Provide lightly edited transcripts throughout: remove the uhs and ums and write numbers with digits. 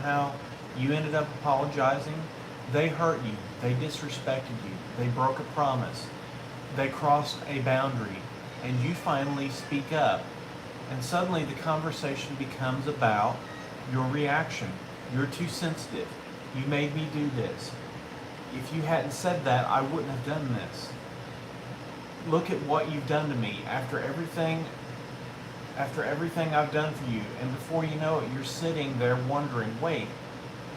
somehow you ended up apologizing, they hurt you, they disrespected you, they broke a promise, they crossed a boundary, and you finally speak up, and suddenly the conversation becomes about your reaction. You're too sensitive. You made me do this. If you hadn't said that, I wouldn't have done this. Look at what you've done to me after everything I've done for you. And before you know it, you're sitting there wondering, wait,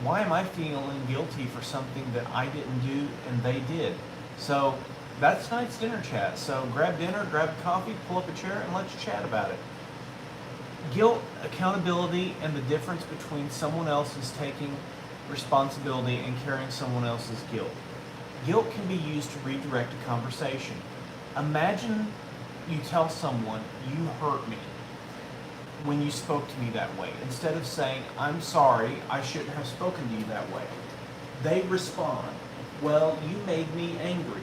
why am I feeling guilty for something that I didn't do and they did? So that's tonight's dinner chat. So grab dinner, grab coffee, pull up a chair, and let's chat about it. Guilt, accountability, and the difference between someone else's taking responsibility and carrying someone else's guilt. Guilt can be used to redirect a conversation. Imagine you tell someone, you hurt me when you spoke to me that way. Instead of saying, I'm sorry, I shouldn't have spoken to you that way. They respond, well, you made me angry.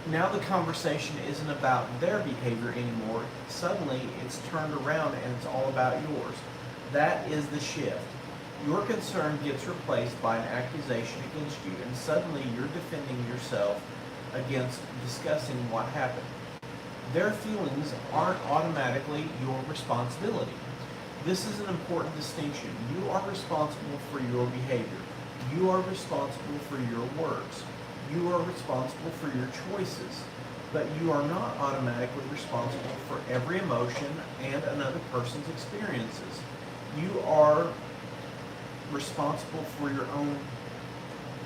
Now the conversation isn't about their behavior anymore. Suddenly it's turned around and it's all about yours. That is the shift. Your concern gets replaced by an accusation against you, and suddenly you're defending yourself against discussing what happened. Their feelings aren't automatically your responsibility. This is an important distinction. You are responsible for your behavior. You are responsible for your words. You are responsible for your choices, but you are not automatically responsible for every emotion and another person's experiences. You are responsible for your own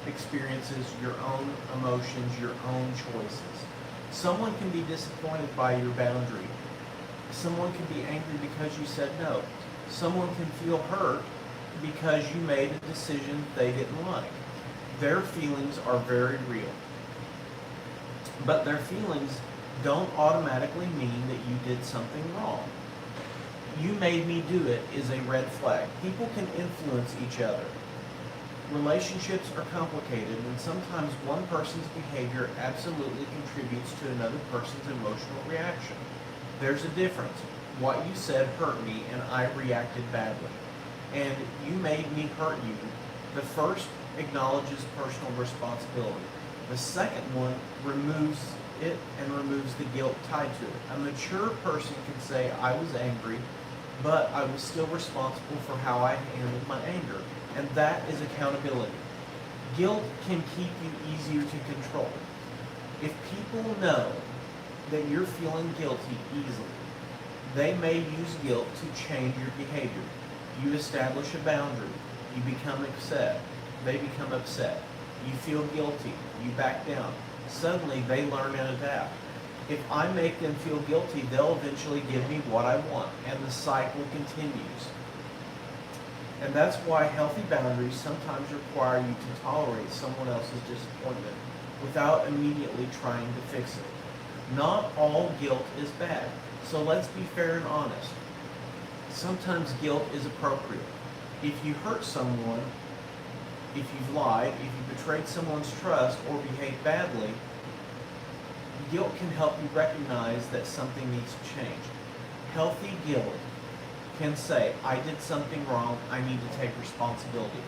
experiences, your own emotions, your own choices. Someone can be disappointed by your boundary. Someone can be angry because you said no. Someone can feel hurt because you made a decision they didn't like. Their feelings are very real. But their feelings don't automatically mean that you did something wrong. You made me do it is a red flag. People can influence each other. Relationships are complicated, and sometimes one person's behavior absolutely contributes to another person's emotional reaction. There's a difference. What you said hurt me, and I reacted badly. And you made me hurt you. The first acknowledges personal responsibility. The second one removes it and removes the guilt tied to it. A mature person can say, I was angry, but I was still responsible for how I handled my anger. And that is accountability. Guilt can keep you easier to control. If people know that you're feeling guilty easily, they may use guilt to change your behavior. You establish a boundary. You become upset. They become upset. You feel guilty. You back down. Suddenly they learn and adapt. If I make them feel guilty, they'll eventually give me what I want, and the cycle continues. And that's why healthy boundaries sometimes require you to tolerate someone else's disappointment without immediately trying to fix it. Not all guilt is bad, so let's be fair and honest. Sometimes guilt is appropriate. If you hurt someone, if you've lied, if you betrayed someone's trust or behaved badly, guilt can help you recognize that something needs to change. Healthy guilt can say, I did something wrong, I need to take responsibility.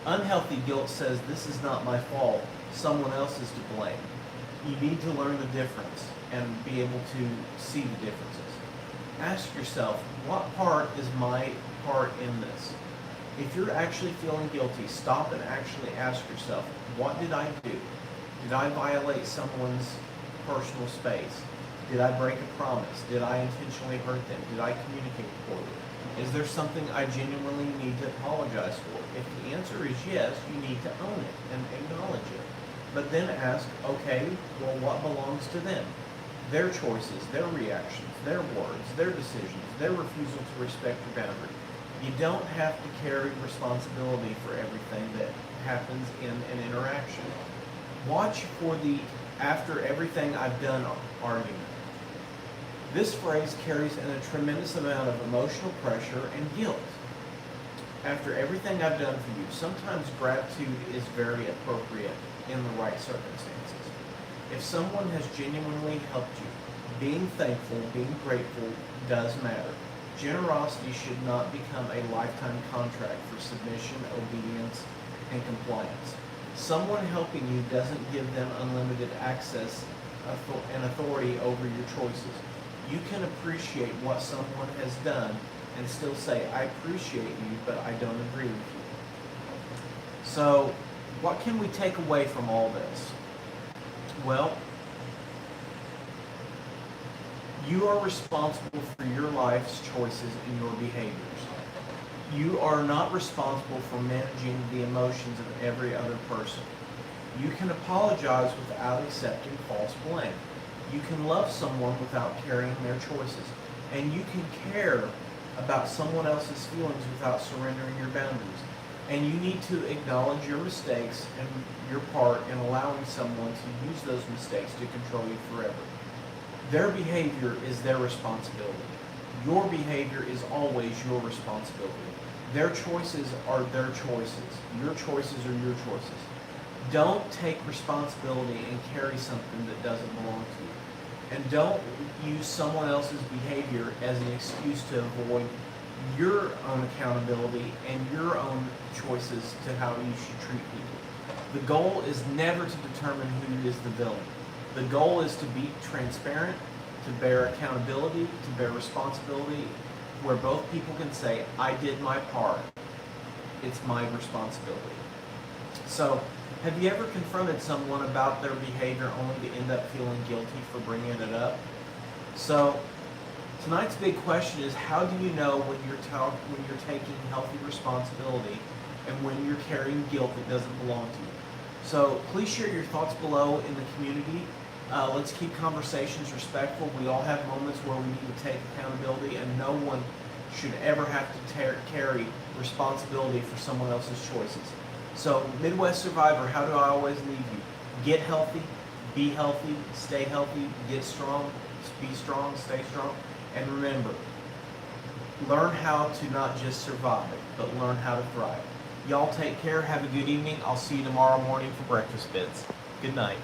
Unhealthy guilt says, this is not my fault, someone else is to blame. You need to learn the difference and be able to see the differences. Ask yourself, what part is my part in this? If you're actually feeling guilty, stop and actually ask yourself, what did I do? Did I violate someone's personal space? Did I break a promise? Did I intentionally hurt them? Did I communicate poorly? Is there something I genuinely need to apologize for? If the answer is yes, you need to own it and acknowledge it. But then ask, okay, well, what belongs to them? Their choices, their reactions, their words, their decisions, their refusal to respect your boundary. You don't have to carry responsibility for everything that happens in an interaction. Watch for the after everything I've done argument. This phrase carries in a tremendous amount of emotional pressure and guilt. After everything I've done for you, sometimes gratitude is very appropriate in the right circumstances. If someone has genuinely helped you, being thankful, being grateful does matter. Generosity should not become a lifetime contract for submission, obedience, and compliance. Someone helping you doesn't give them unlimited access and authority over your choices. You can appreciate what someone has done and still say, I appreciate you, but I don't agree with you. So, what can we take away from all this? Well, you are responsible for your life's choices and your behaviors. You are not responsible for managing the emotions of every other person. You can apologize without accepting false blame. You can love someone without carrying their choices. And you can care about someone else's feelings without surrendering your boundaries. And you need to acknowledge your mistakes and your part in allowing someone to use those mistakes to control you forever. Their behavior is their responsibility. Your behavior is always your responsibility. Their choices are their choices. Your choices are your choices. Don't take responsibility and carry something that doesn't belong to you. And don't use someone else's behavior as an excuse to avoid your own accountability and your own choices to how you should treat people. The goal is never to determine who is the villain. The goal is to be transparent, to bear accountability, to bear responsibility, where both people can say, I did my part. It's my responsibility. So, have you ever confronted someone about their behavior only to end up feeling guilty for bringing it up? So, tonight's big question is, how do you know when you're taking healthy responsibility and when you're carrying guilt that doesn't belong to you? So please share your thoughts below in the community. Let's keep conversations respectful. We all have moments where we need to take accountability, and no one should ever have to carry responsibility for someone else's choices. So Midwest Survivor, how do I always leave you? Get healthy, be healthy, stay healthy, get strong, be strong, stay strong. And remember, learn how to not just survive, but learn how to thrive. Y'all take care. Have a good evening. I'll see you tomorrow morning for Breakfast Bits. Good night.